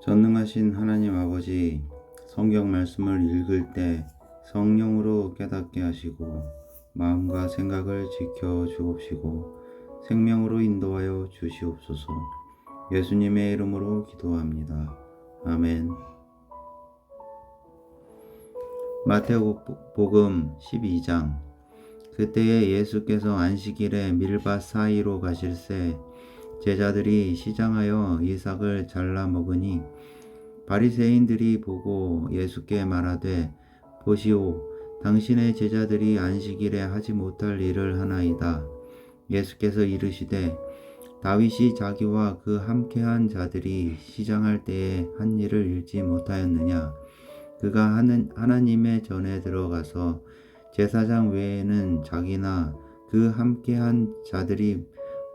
전능하신 하나님 아버지, 성경 말씀을 읽을 때 성령으로 깨닫게 하시고 마음과 생각을 지켜 주옵시고 생명으로 인도하여 주시옵소서. 예수님의 이름으로 기도합니다. 아멘. 마태복음 12장. 그때에 예수께서 안식일에 밀밭 사이로 가실새 제자들이 시장하여 이삭을 잘라 먹으니 바리새인들이 보고 예수께 말하되, 보시오, 당신의 제자들이 안식일에 하지 못할 일을 하나이다. 예수께서 이르시되, 다윗이 자기와 그 함께한 자들이 시장할 때에 한 일을 잃지 못하였느냐? 그가 하나님의 전에 들어가서 제사장 외에는 자기나 그 함께한 자들이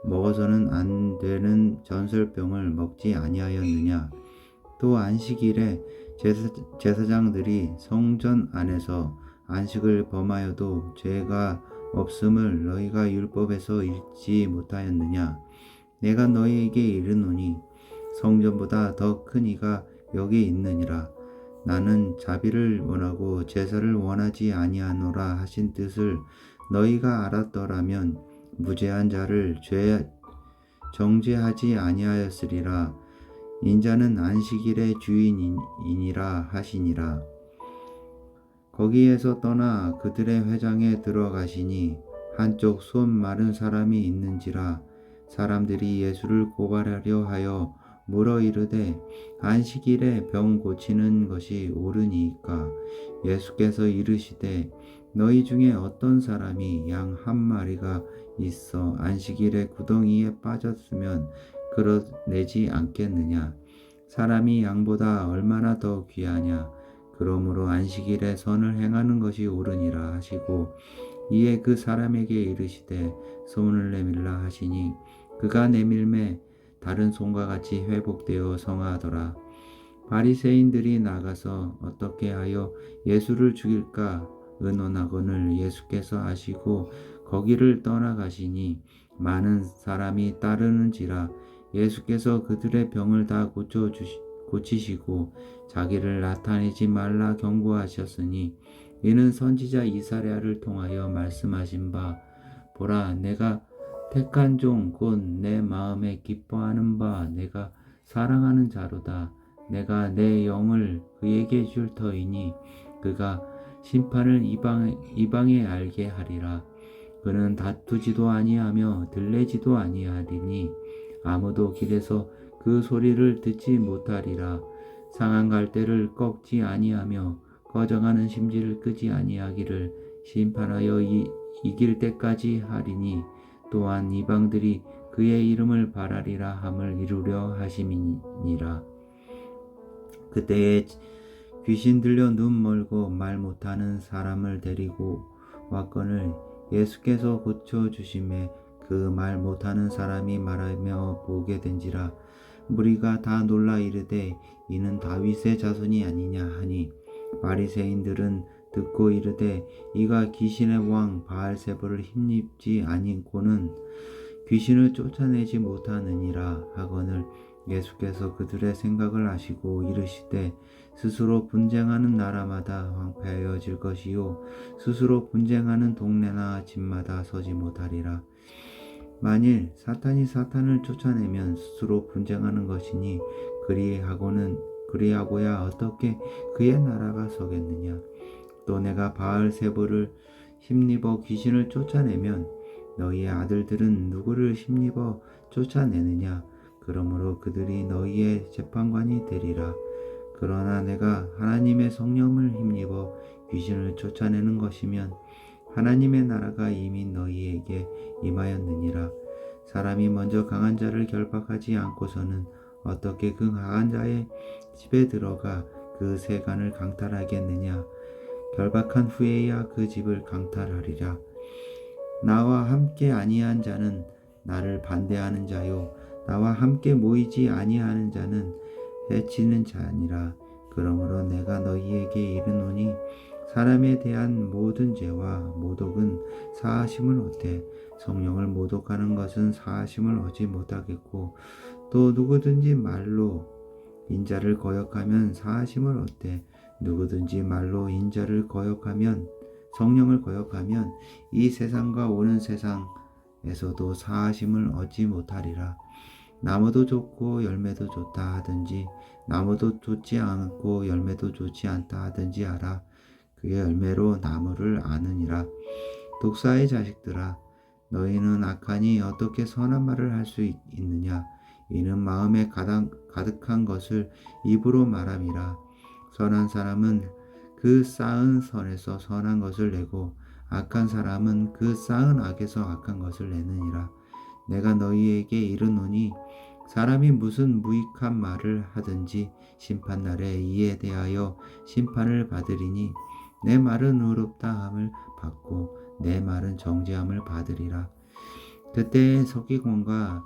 먹어서는 안 되는 전설병을 먹지 아니하였느냐? 또 안식일에 제사장들이 성전 안에서 안식을 범하여도 죄가 없음을 너희가 율법에서 읽지 못하였느냐? 내가 너희에게 이르노니 성전보다 더 큰 이가 여기 있느니라. 나는 자비를 원하고 제사를 원하지 아니하노라 하신 뜻을 너희가 알았더라면 무죄한 자를 정죄하지 아니하였으리라. 인자는 안식일의 주인이니라 하시니라. 거기에서 떠나 그들의 회당에 들어가시니 한쪽 손 마른 사람이 있는지라. 사람들이 예수를 고발하려 하여 물어 이르되, 안식일에 병 고치는 것이 옳으니이까? 예수께서 이르시되, 너희 중에 어떤 사람이 양 한 마리가 있어 안식일에 구덩이에 빠졌으면 끌어내지 않겠느냐? 사람이 양보다 얼마나 더 귀하냐? 그러므로 안식일에 선을 행하는 것이 옳으니라 하시고, 이에 그 사람에게 이르시되 손을 내밀라 하시니 그가 내밀매 다른 손과 같이 회복되어 성하더라. 바리새인들이 나가서 어떻게 하여 예수를 죽일까 의논하거늘 고예수께서 아시고 거기를 떠나가시니 많은 사람이 따르는지라. 예수께서 그들의 병을 다 고치시고 자기를 나타내지 말라 경고하셨으니, 이는 선지자 이사야를 통하여 말씀하신 바, 보라, 내가 택한 종 곧 내 마음에 기뻐하는 바 내가 사랑하는 자로다. 내가 내 영을 그에게 줄 터이니 그가 심판을 이방에 알게 하리라. 그는 다투지도 아니하며 들레지도 아니하리니 아무도 길에서 그 소리를 듣지 못하리라. 상한 갈대를 꺾지 아니하며 꺼져가는 심지를 끄지 아니하기를 심판하여 이길 때까지 하리니, 또한 이방들이 그의 이름을 바라리라 함을 이루려 하심이니라. 그때에 귀신 들려 눈 멀고 말 못하는 사람을 데리고 왔거늘 예수께서 고쳐주심에 그 말 못하는 사람이 말하며 보게 된지라. 무리가 다 놀라 이르되, 이는 다윗의 자손이 아니냐 하니, 바리새인들은 듣고 이르되, 이가 귀신의 왕 바알세불을 힘입지 아니고는 귀신을 쫓아내지 못하느니라 하거늘 예수께서 그들의 생각을 아시고 이르시되, 스스로 분쟁하는 나라마다 황폐하여질 것이요 스스로 분쟁하는 동네나 집마다 서지 못하리라. 만일 사탄이 사탄을 쫓아내면 스스로 분쟁하는 것이니, 그리하고야 어떻게 그의 나라가 서겠느냐? 또 내가 바알세불을 힘입어 귀신을 쫓아내면 너희의 아들들은 누구를 힘입어 쫓아내느냐? 그러므로 그들이 너희의 재판관이 되리라. 그러나 내가 하나님의 성령을 힘입어 귀신을 쫓아내는 것이면 하나님의 나라가 이미 너희에게 임하였느니라. 사람이 먼저 강한 자를 결박하지 않고서는 어떻게 그 강한 자의 집에 들어가 그 세간을 강탈하겠느냐? 결박한 후에야 그 집을 강탈하리라. 나와 함께 아니한 자는 나를 반대하는 자요, 나와 함께 모이지 아니하는 자는 해치는 자니라. 그러므로 내가 너희에게 이르노니, 사람에 대한 모든 죄와 모독은 사하심을 얻되 성령을 모독하는 것은 사하심을 얻지 못하겠고, 또 누구든지 말로 인자를 거역하면 사하심을 얻되 누구든지 말로 인자를 거역하면 성령을 거역하면 이 세상과 오는 세상에서도 사하심을 얻지 못하리라. 나무도 좋고 열매도 좋다 하든지 나무도 좋지 않고 열매도 좋지 않다 하든지 알아. 그의 열매로 나무를 아느니라. 독사의 자식들아, 너희는 악하니 어떻게 선한 말을 할 수 있느냐? 이는 마음에 가득한 것을 입으로 말함이라. 선한 사람은 그 쌓은 선에서 선한 것을 내고 악한 사람은 그 쌓은 악에서 악한 것을 내느니라. 내가 너희에게 이르노니 사람이 무슨 무익한 말을 하든지 심판날에 이에 대하여 심판을 받으리니 내 말은 의롭다함을 받고 내 말은 정죄함을 받으리라. 그때 서기관과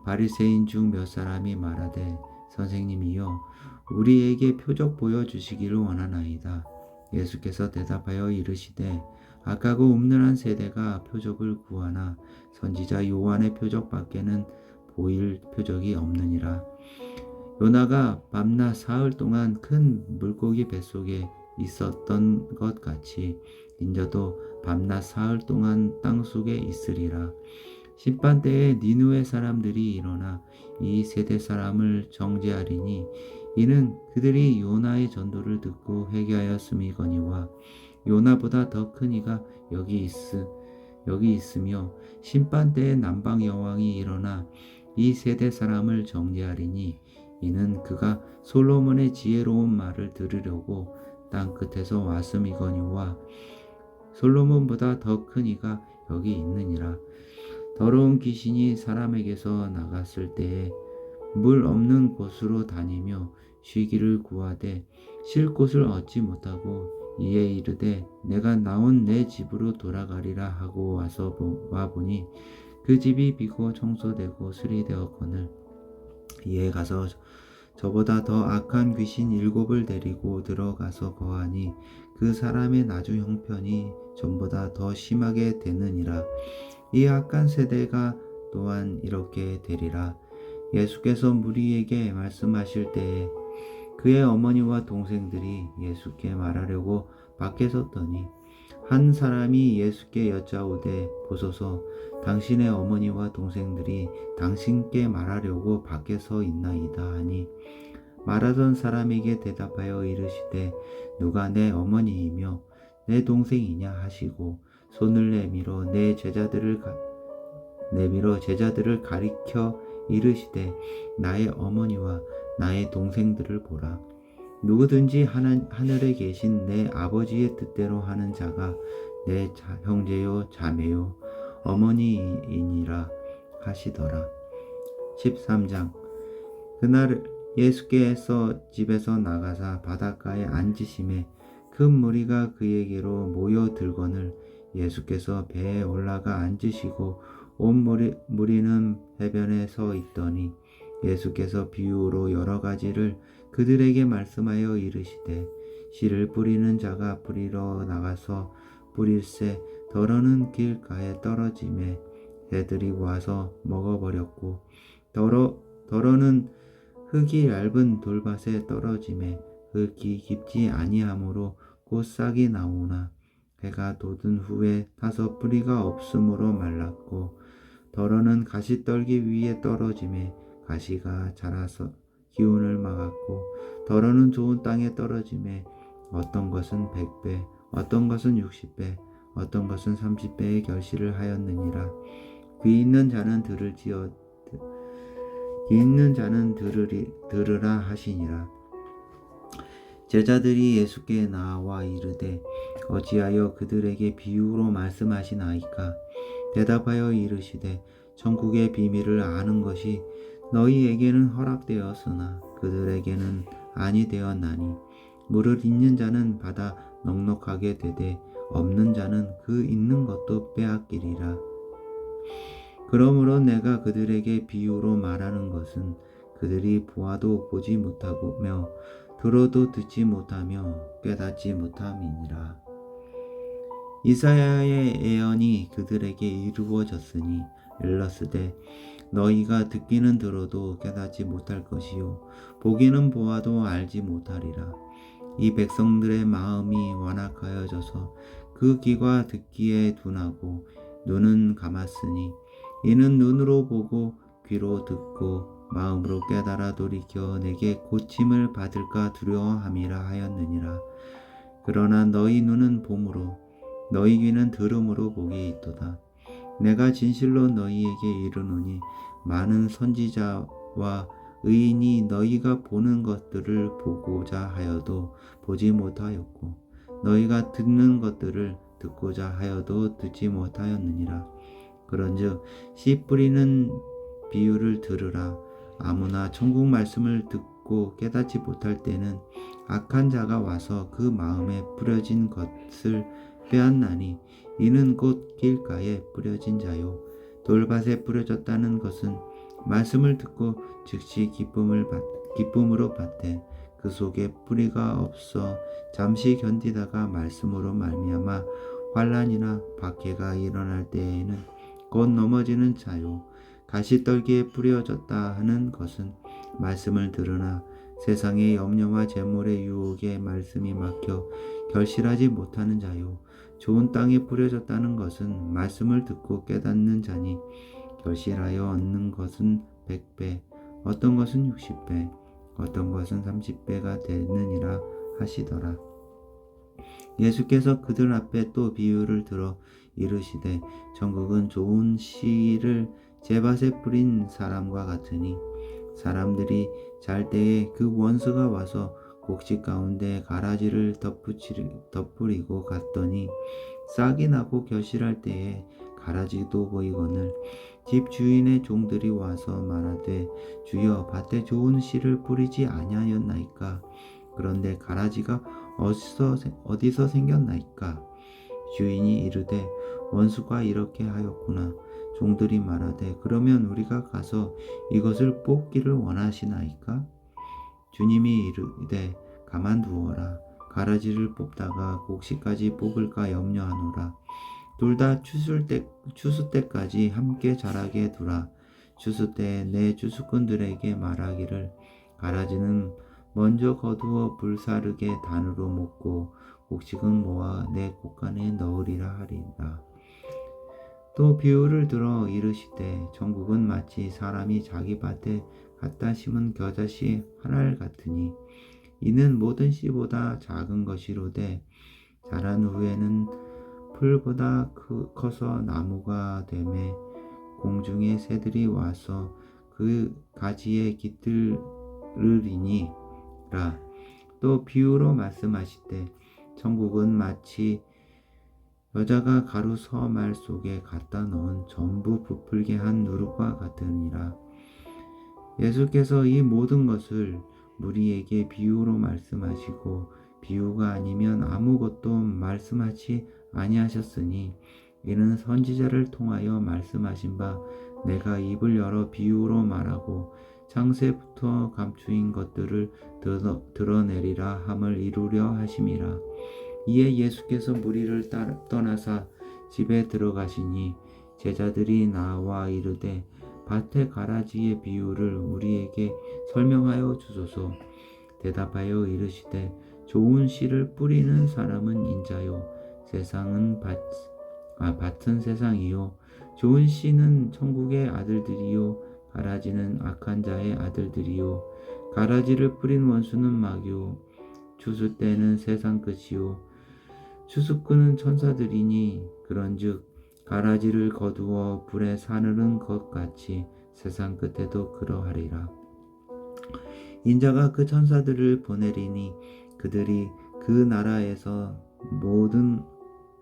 바리새인 중 몇 사람이 말하되 선생님이여 우리에게 표적 보여주시기를 원하나이다. 예수께서 대답하여 이르시되 악하고 음란한 세대가 표적을 구하나 선지자 요한의 표적밖에는 보일 표적이 없느니라. 요나가 밤낮 사흘 동안 큰 물고기 뱃속에 있었던 것 같이 인자도 밤낮 사흘 동안 땅속에 있으리라. 심판 때에 니느웨 사람들이 일어나 이 세대 사람을 정죄하리니 이는 그들이 요나의 전도를 듣고 회개하였음이거니와 요나보다 더 큰 이가 여기 있으며 심판 때에 남방 여왕이 일어나 이 세대 사람을 정죄하리니 이는 그가 솔로몬의 지혜로운 말을 들으려고 땅 끝에서 왔음이거니와 솔로몬보다 더 큰 이가 여기 있느니라. 더러운 귀신이 사람에게서 나갔을 때에 물 없는 곳으로 다니며 쉬기를 구하되 쉴 곳을 얻지 못하고 이에 이르되 내가 나온 내 집으로 돌아가리라 하고 와 보니 그 집이 비고 청소되고 수리되었거늘 이에 가서 저보다 더 악한 귀신 7을 데리고 들어가서 거하니 그 사람의 나중 형편이 전보다 더 심하게 되느니라. 이 악한 세대가 또한 이렇게 되리라. 예수께서 무리에게 말씀하실 때에 그의 어머니와 동생들이 예수께 말하려고 밖에 섰더니 한 사람이 예수께 여짜오되 보소서 당신의 어머니와 동생들이 당신께 말하려고 밖에 서 있나이다 하니 말하던 사람에게 대답하여 이르시되 누가 내 어머니이며 내 동생이냐 하시고 손을 내밀어 제자들을 가리켜 이르시되 나의 어머니와 나의 동생들을 보라. 누구든지 하늘에 계신 내 아버지의 뜻대로 하는 자가 내 형제요 자매요 어머니이니라 하시더라. 13장. 그날 예수께서 집에서 나가사 바닷가에 앉으심에 큰 무리가 그에게로 모여들거늘 예수께서 배에 올라가 앉으시고 온 무리는 해변에 서 있더니 예수께서 비유로 여러 가지를 그들에게 말씀하여 이르시되 씨를 뿌리는 자가 뿌리러 나가서 뿌릴새 더러는 길가에 떨어지매 새들이 와서 먹어버렸고 더러는 흙이 얇은 돌밭에 떨어지매 흙이 깊지 아니하므로 곧 싹이 나오나 해가 돋은 후에 타서 뿌리가 없으므로 말랐고 더러는 가시떨기 위에 떨어지매 가시가 자라서 기운을 막았고 더러는 좋은 땅에 떨어지매 어떤 것은 100배 어떤 것은 60배 어떤 것은 30배의 결실을 하였느니라. 귀 있는 자는 들으라 하시니라. 제자들이 예수께 나와 이르되 어찌하여 그들에게 비유로 말씀하시나이까? 대답하여 이르시되 천국의 비밀을 아는 것이 너희에게는 허락되었으나 그들에게는 아니 되었나니 물을 있는 자는 받아 넉넉하게 되되 없는 자는 그 있는 것도 빼앗기리라. 그러므로 내가 그들에게 비유로 말하는 것은 그들이 보아도 보지 못하며 들어도 듣지 못하며 깨닫지 못함이니라. 이사야의 예언이 그들에게 이루어졌으니 일렀으되 너희가 듣기는 들어도 깨닫지 못할 것이요 보기는 보아도 알지 못하리라. 이 백성들의 마음이 완악하여져서 그 귀가 듣기에 둔하고 눈은 감았으니 이는 눈으로 보고 귀로 듣고 마음으로 깨달아 돌이켜 내게 고침을 받을까 두려워함이라 하였느니라. 그러나 너희 눈은 봄으로 너희 귀는 들음으로 복이 있도다. 내가 진실로 너희에게 이르노니 많은 선지자와 의인이 너희가 보는 것들을 보고자 하여도 보지 못하였고 너희가 듣는 것들을 듣고자 하여도 듣지 못하였느니라. 그런즉 씨 뿌리는 비유를 들으라. 아무나 천국 말씀을 듣고 깨닫지 못할 때는 악한 자가 와서 그 마음에 뿌려진 것을 빼앗나니 이는 곧 길가에 뿌려진 자요 돌밭에 뿌려졌다는 것은 말씀을 듣고 즉시 기쁨으로 받되 그 속에 뿌리가 없어 잠시 견디다가 말씀으로 말미암아 환난이나 박해가 일어날 때에는 곧 넘어지는 자요 가시떨기에 뿌려졌다 하는 것은 말씀을 들으나 세상의 염려와 재물의 유혹에 말씀이 막혀 결실하지 못하는 자요 좋은 땅에 뿌려졌다는 것은 말씀을 듣고 깨닫는 자니 결실하여 얻는 것은 100배, 어떤 것은 60배, 어떤 것은 30배가 되느니라 하시더라. 예수께서 그들 앞에 또 비유를 들어 이르시되 천국은 좋은 씨를 제밭에 뿌린 사람과 같으니 사람들이 잘 때에 그 원수가 와서 곡식 가운데 가라지를 덧뿌리고 갔더니 싹이 나고 결실할 때에 가라지도 보이거늘 집 주인의 종들이 와서 말하되 주여 밭에 좋은 씨를 뿌리지 아니하였나이까 그런데 가라지가 어디서 생겼나이까 주인이 이르되 원수가 이렇게 하였구나 종들이 말하되 그러면 우리가 가서 이것을 뽑기를 원하시나이까 주님이 이르되 가만두어라 가라지를 뽑다가 곡식까지 뽑을까 염려하노라 둘 다 추수 때까지 함께 자라게 두라 추수 때에 내 추수꾼들에게 말하기를 가라지는 먼저 거두어 불사르게 단으로 묶고 곡식은 모아 내 곳간에 넣으리라 하리라. 또 비유를 들어 이르시되 천국은 마치 사람이 자기 밭에 갖다 심은 겨자씨 한 알 같으니 이는 모든 씨보다 작은 것이로되 자란 후에는 풀보다 커서 나무가 되매 공중의 새들이 와서 그 가지에 깃들으리니라. 또 비유로 말씀하시되 천국은 마치 여자가 가루 서말 속에 갖다 넣은 전부 부풀게 한 누룩과 같으니라. 예수께서 이 모든 것을 무리에게 비유로 말씀하시고 비유가 아니면 아무것도 말씀하지 아니하셨으니 이는 선지자를 통하여 말씀하신 바 내가 입을 열어 비유로 말하고 창세부터 감추인 것들을 드러내리라 함을 이루려 하심이라. 이에 예수께서 무리를 떠나사 집에 들어가시니 제자들이 나와 이르되 밭의 가라지의 비유를 우리에게 설명하여 주소서. 대답하여 이르시되 좋은 씨를 뿌리는 사람은 인자요 밭은 세상이요 좋은 씨는 천국의 아들들이요 가라지는 악한 자의 아들들이요 가라지를 뿌린 원수는 마귀요 추수 때는 세상 끝이요 추수꾼은 천사들이니 그런즉 가라지를 거두어 불에 사르는 것 같이 세상 끝에도 그러하리라. 인자가 그 천사들을 보내리니 그들이 그 나라에서 모든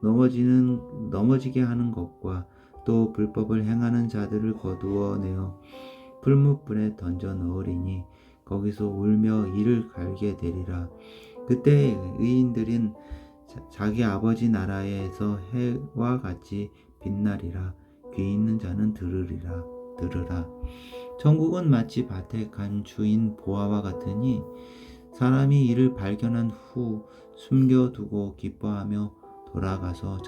넘어지게 하는 것과 또 불법을 행하는 자들을 거두어 내어 풀무불에 던져 넣으리니 거기서 울며 이를 갈게 되리라. 그때 의인들은 자기 아버지 나라에서 해와 같이 빛나리라. 귀 있는 자는 들으라. 천국은 마치 밭에 간 주인 보아와 같으니 사람이 이를 발견한 후 숨겨두고 기뻐하며 돌아가서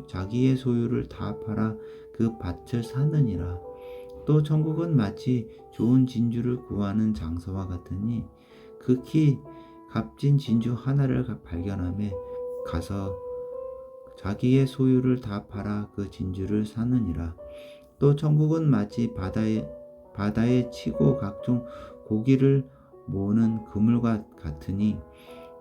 자기의 소유를 다 팔아 그 밭을 사느니라. 또 천국은 마치 좋은 진주를 구하는 장서와 같으니 극히 값진 진주 하나를 발견함에 가서 자기의 소유를 다 팔아 그 진주를 사느니라. 또 천국은 마치 바다에 치고 각종 고기를 모으는 그물과 같으니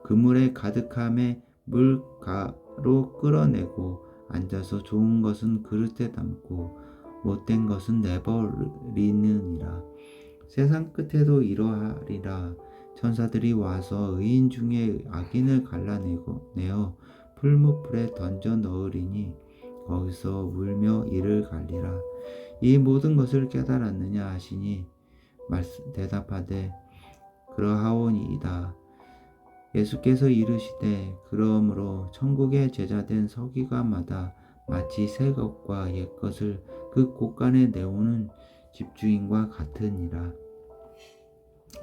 그물에 가득함에 물가로 끌어내고 앉아서 좋은 것은 그릇에 담고 못된 것은 내버리느니라. 세상 끝에도 이러하리라. 천사들이 와서 의인 중에 악인을 갈라내어 풀무불에 던져 넣으리니 거기서 울며 이를 갈리라. 이 모든 것을 깨달았느냐 하시니 대답하되 그러하오니이다. 예수께서 이르시되 그러므로 천국의 제자된 서기관마다 마치 새 것과 옛 것을 그 곳간에 내오는 집주인과 같으니라.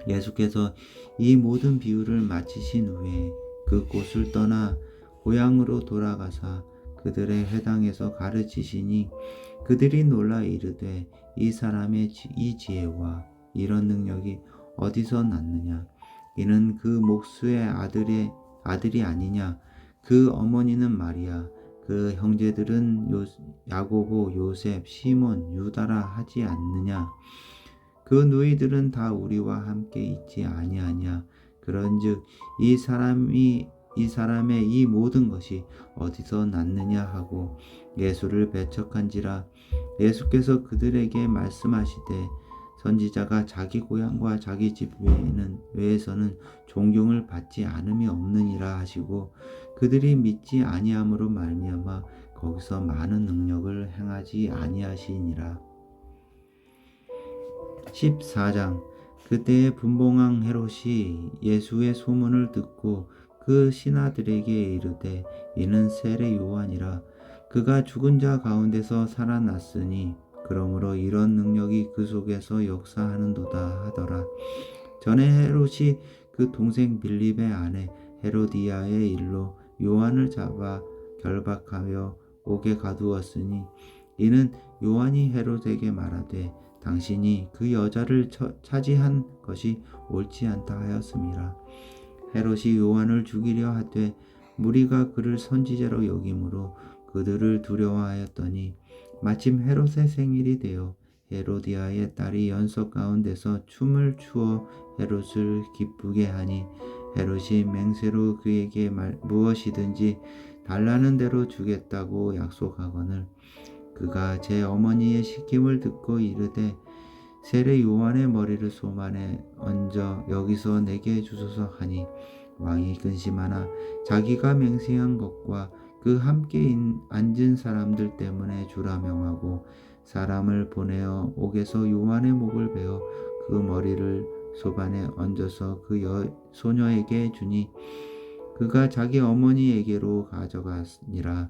예수께서 이 모든 비유를 마치신 후에 그 곳을 떠나 고향으로 돌아가사 그들의 회당에서 가르치시니 그들이 놀라 이르되 이 사람의 이 지혜와 이런 능력이 어디서 났느냐? 이는 그 목수의 아들이 아니냐? 그 어머니는 마리아, 그 형제들은 야고보, 요셉, 시몬, 유다라 하지 않느냐? 그 누이들은 다 우리와 함께 있지 아니하냐? 그런즉 이 사람의 이 모든 것이 어디서 났느냐 하고 예수를 배척한지라. 예수께서 그들에게 말씀하시되 선지자가 자기 고향과 자기 집 외에서는 존경을 받지 않음이 없느니라 하시고 그들이 믿지 아니함으로 말미암아 거기서 많은 능력을 행하지 아니하시니라. 14장. 그때에 분봉왕 헤롯이 예수의 소문을 듣고 그 신하들에게 이르되 이는 세례 요한이라. 그가 죽은 자 가운데서 살아났으니 그러므로 이런 능력이 그 속에서 역사하는도다 하더라. 전에 헤롯이 그 동생 빌립의 아내 헤로디아의 일로 요한을 잡아 결박하여 옥에 가두었으니 이는 요한이 헤롯에게 말하되 당신이 그 여자를 차지한 것이 옳지 않다 하였음이라. 헤롯이 요한을 죽이려 하되 무리가 그를 선지자로 여김으로 그들을 두려워하였더니 마침 헤롯의 생일이 되어 헤로디아의 딸이 연석 가운데서 춤을 추어 헤롯을 기쁘게 하니 헤롯이 맹세로 그에게 무엇이든지 달라는 대로 주겠다고 약속하거늘 그가 제 어머니의 시킴을 듣고 이르되 세례 요한의 머리를 소만에 얹어 여기서 내게 주소서 하니 왕이 근심하나 자기가 맹세한 것과 그 함께 앉은 사람들 때문에 주라 명하고 사람을 보내어 옥에서 요한의 목을 베어 그 머리를 소반에 얹어서 그 소녀에게 주니 그가 자기 어머니에게로 가져가니라.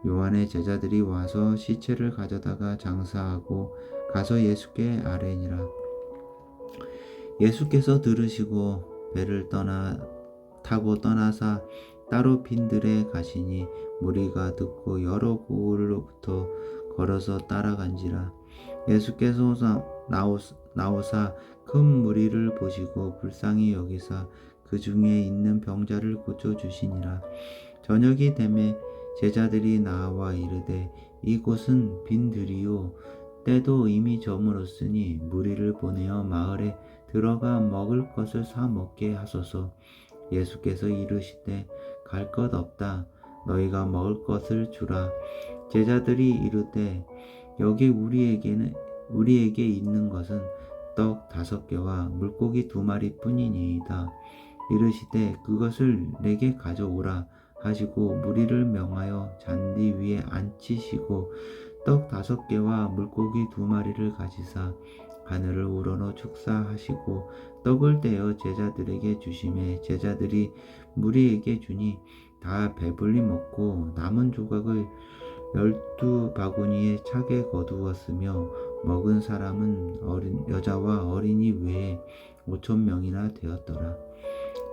요한의 제자들이 와서 시체를 가져다가 장사하고 가서 예수께 아뢰니라. 예수께서 들으시고 배를 타고 떠나사 따로 빈들에 가시니 무리가 듣고 여러 고을로부터 걸어서 따라간지라. 예수께서 나오사 큰 무리를 보시고 불쌍히 여기사 그 중에 있는 병자를 고쳐주시니라. 저녁이 되매 제자들이 나와 이르되 이곳은 빈들이요 때도 이미 저물었으니 무리를 보내어 마을에 들어가 먹을 것을 사 먹게 하소서. 예수께서 이르시되 갈 것 없다. 너희가 먹을 것을 주라. 제자들이 이르되 여기 우리에게 있는 것은 떡 5개와 물고기 2마리 뿐이니이다. 이르시되 그것을 내게 가져오라 하시고 무리를 명하여 잔디 위에 앉히시고 떡 5개와 물고기 2마리를 가지사 하늘을 우러러 축사하시고 떡을 떼어 제자들에게 주시매 제자들이 무리에게 주니 다 배불리 먹고 남은 조각을 12바구니에 차게 거두었으며 먹은 사람은 여자와 어린이 외에 5,000명이나 되었더라.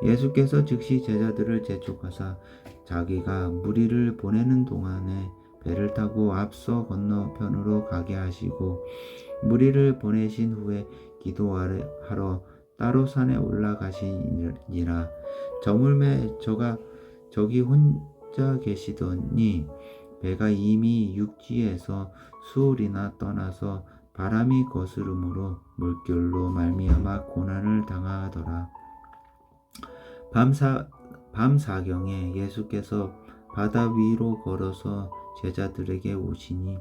예수께서 즉시 제자들을 재촉하사 자기가 무리를 보내는 동안에 배를 타고 앞서 건너편으로 가게 하시고 무리를 보내신 후에 기도하러 따로 산에 올라가시니라. 저물매 저기 혼자 계시더니 배가 이미 육지에서 수울이나 떠나서 바람이 거스름으로 물결로 말미암아 고난을 당하더라. 밤사경에 예수께서 바다 위로 걸어서 제자들에게 오시니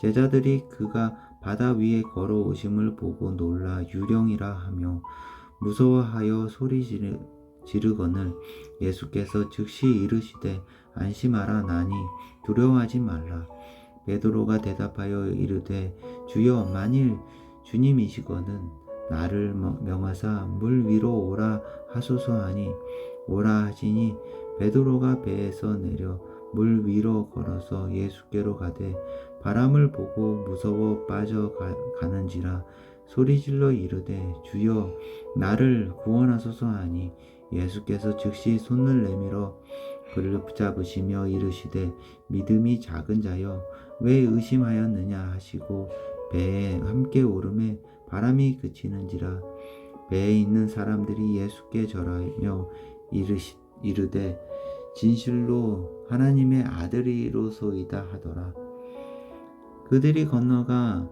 제자들이 그가 바다 위에 걸어오심을 보고 놀라 유령이라 하며 무서워하여 소리 지르거늘 예수께서 즉시 이르시되 안심하라 나니 두려워하지 말라. 베드로가 대답하여 이르되 주여 만일 주님이시거든 나를 명하사 물 위로 오라 하소서 하니 오라 하시니 베드로가 배에서 내려 물 위로 걸어서 예수께로 가되 바람을 보고 무서워 빠져가는지라 소리질러 이르되 주여 나를 구원하소서 하니 예수께서 즉시 손을 내밀어 그를 붙잡으시며 이르시되 믿음이 작은 자여 왜 의심하였느냐 하시고 배에 함께 오르매 바람이 그치는지라. 배에 있는 사람들이 예수께 절하며 이르되 진실로 하나님의 아들이로소이다 하더라. 그들이 건너가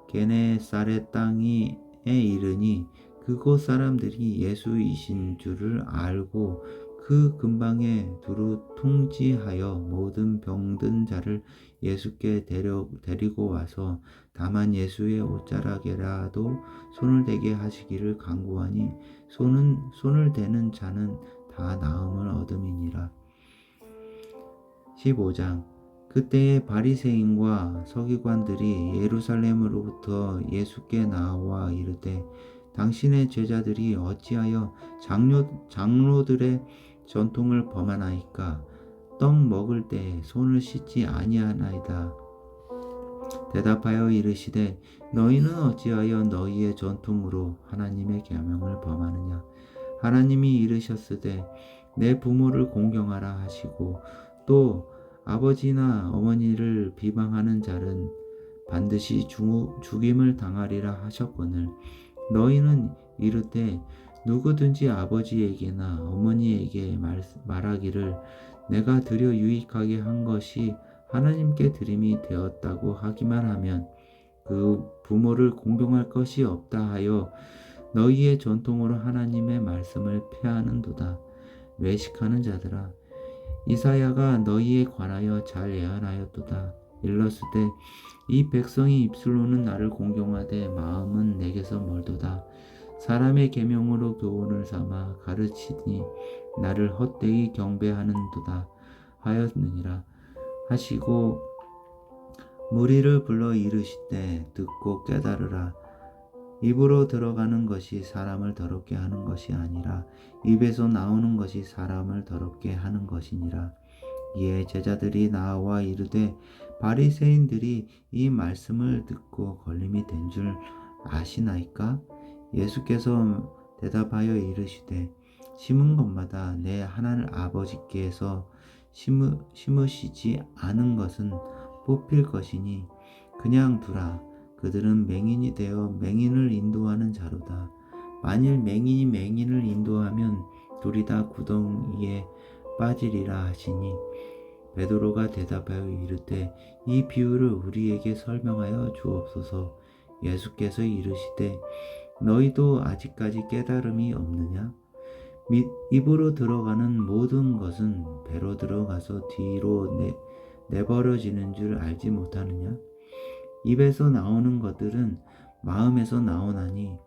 게네사렛 땅에 이르니 그곳 사람들이 예수이신 줄을 알고 그 근방에 두루 통지하여 모든 병든 자를 예수께 데리고 와서 다만 예수의 옷자락에라도 손을 대게 하시기를 간구하니 손을 대는 자는 다 나음을 얻음이니라. 15장. 그때에 바리새인과 서기관들이 예루살렘으로부터 예수께 나와 이르되 당신의 제자들이 어찌하여 장로들의 전통을 범하나이까? 떡 먹을 때 손을 씻지 아니하나이다. 대답하여 이르시되 너희는 어찌하여 너희의 전통으로 하나님의 계명을 범하느냐? 하나님이 이르셨으되 내 부모를 공경하라 하시고 또 아버지나 어머니를 비방하는 자는 반드시 죽임을 당하리라 하셨거늘 너희는 이르되 누구든지 아버지에게나 어머니에게 말하기를 내가 드려 유익하게 한 것이 하나님께 드림이 되었다고 하기만 하면 그 부모를 공경할 것이 없다 하여 너희의 전통으로 하나님의 말씀을 폐하는도다. 외식하는 자들아 이사야가 너희에 관하여 잘 예언하였도다. 일러스되 이 백성이 입술로는 나를 공경하되 마음은 내게서 멀도다. 사람의 계명으로 교훈을 삼아 가르치니 나를 헛되이 경배하는도다 하였느니라 하시고 무리를 불러 이르시되 듣고 깨달으라. 입으로 들어가는 것이 사람을 더럽게 하는 것이 아니라 입에서 나오는 것이 사람을 더럽게 하는 것이니라. 이에 제자들이 나와 이르되 바리새인들이 이 말씀을 듣고 걸림이 된 줄 아시나이까? 예수께서 대답하여 이르시되 심은 것마다 내 하나님 아버지께서 심으시지 않은 것은 뽑힐 것이니 그냥 두라. 그들은 맹인이 되어 맹인을 인도하는 자로다. 만일 맹인이 맹인을 인도하면 둘이 다 구덩이에 빠지리라 하시니 베드로가 대답하여 이르되 이 비유를 우리에게 설명하여 주옵소서. 예수께서 이르시되 너희도 아직까지 깨달음이 없느냐? 입으로 들어가는 모든 것은 배로 들어가서 뒤로 내버려지는 줄 알지 못하느냐? 입에서 나오는 것들은 마음에서 나오나니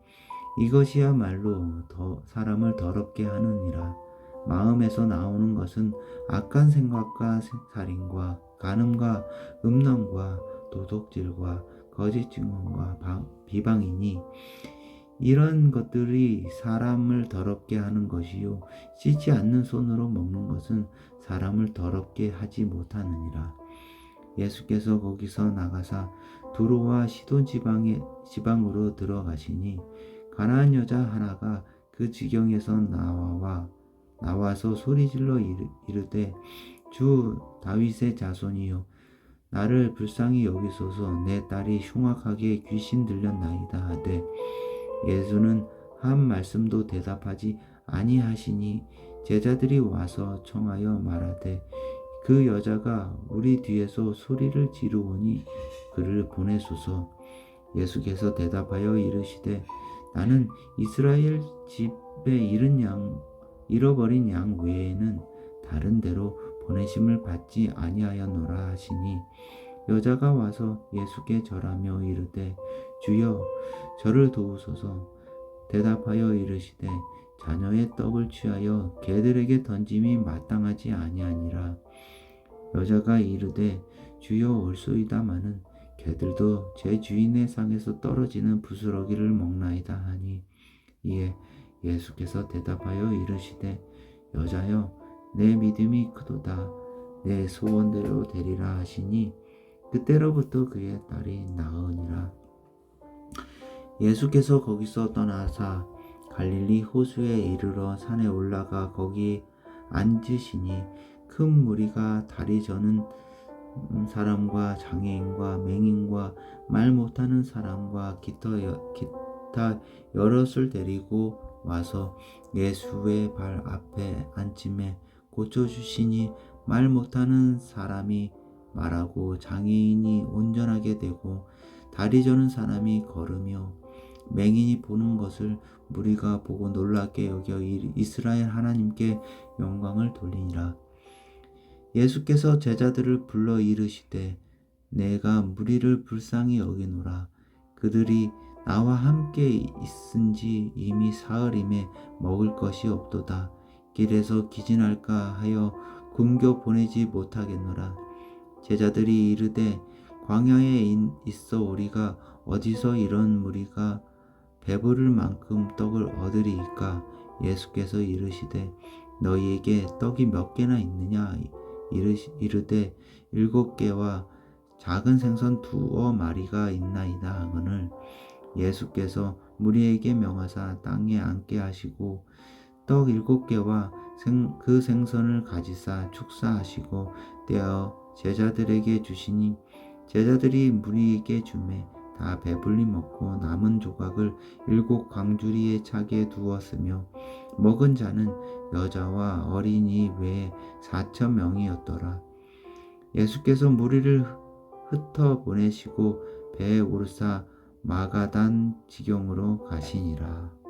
이것이야말로 사람을 더럽게 하느니라. 마음에서 나오는 것은 악한 생각과 살인과 간음과 음란과 도둑질과 거짓 증언과 비방이니 이런 것들이 사람을 더럽게 하는 것이요 씻지 않는 손으로 먹는 것은 사람을 더럽게 하지 못하느니라. 예수께서 거기서 나가사 두로와 시돈 지방으로 들어가시니 가나안 여자 하나가 그 지경에서 나와서 소리질러 이르되 주 다윗의 자손이요 나를 불쌍히 여기소서. 내 딸이 흉악하게 귀신 들렸나이다 하되 예수는 한 말씀도 대답하지 아니하시니 제자들이 와서 청하여 말하되 그 여자가 우리 뒤에서 소리를 지르오니 그를 보내소서. 예수께서 대답하여 이르시되 나는 이스라엘 집에 잃어버린 양 외에는 다른 데로 보내심을 받지 아니하였노라 하시니 여자가 와서 예수께 절하며 이르되 주여 저를 도우소서. 대답하여 이르시되 자녀의 떡을 취하여 개들에게 던짐이 마땅하지 아니하니라. 여자가 이르되 주여 올소이다마는 개들도 제 주인의 상에서 떨어지는 부스러기를 먹나이다 하니 이에 예수께서 대답하여 이르시되 여자여 내 믿음이 크도다. 내 소원대로 되리라 하시니 그때로부터 그의 딸이 나으니라. 예수께서 거기서 떠나사 갈릴리 호수에 이르러 산에 올라가 거기 앉으시니 큰 무리가 다리 저는 사람과 장애인과 맹인과 말 못하는 사람과 기타 여럿을 데리고 와서 예수의 발 앞에 앉음에 고쳐주시니 말 못하는 사람이 말하고 장애인이 온전하게 되고 다리 저는 사람이 걸으며 맹인이 보는 것을 무리가 보고 놀랍게 여겨 이스라엘 하나님께 영광을 돌리니라. 예수께서 제자들을 불러 이르시되 내가 무리를 불쌍히 여기노라. 그들이 나와 함께 있은지 이미 사흘임에 먹을 것이 없도다. 길에서 기진할까 하여 굶겨 보내지 못하겠노라. 제자들이 이르되 광야에 있어 우리가 어디서 이런 무리가 배부를 만큼 떡을 얻으리이까. 예수께서 이르시되 너희에게 떡이 몇 개나 있느냐. 이르되 7개와 작은 생선 2마리가 있나이다 하거늘 예수께서 무리에게 명하사 땅에 앉게 하시고 떡 7개와 그 생선을 가지사 축사하시고 떼어 제자들에게 주시니 제자들이 무리에게 주매 다 배불리 먹고 남은 조각을 7광주리에 차게 두었으며 먹은 자는 여자와 어린이 외에 4,000명이었더라. 예수께서 무리를 흩어 보내시고 배에 오르사 마가단 지경으로 가시니라.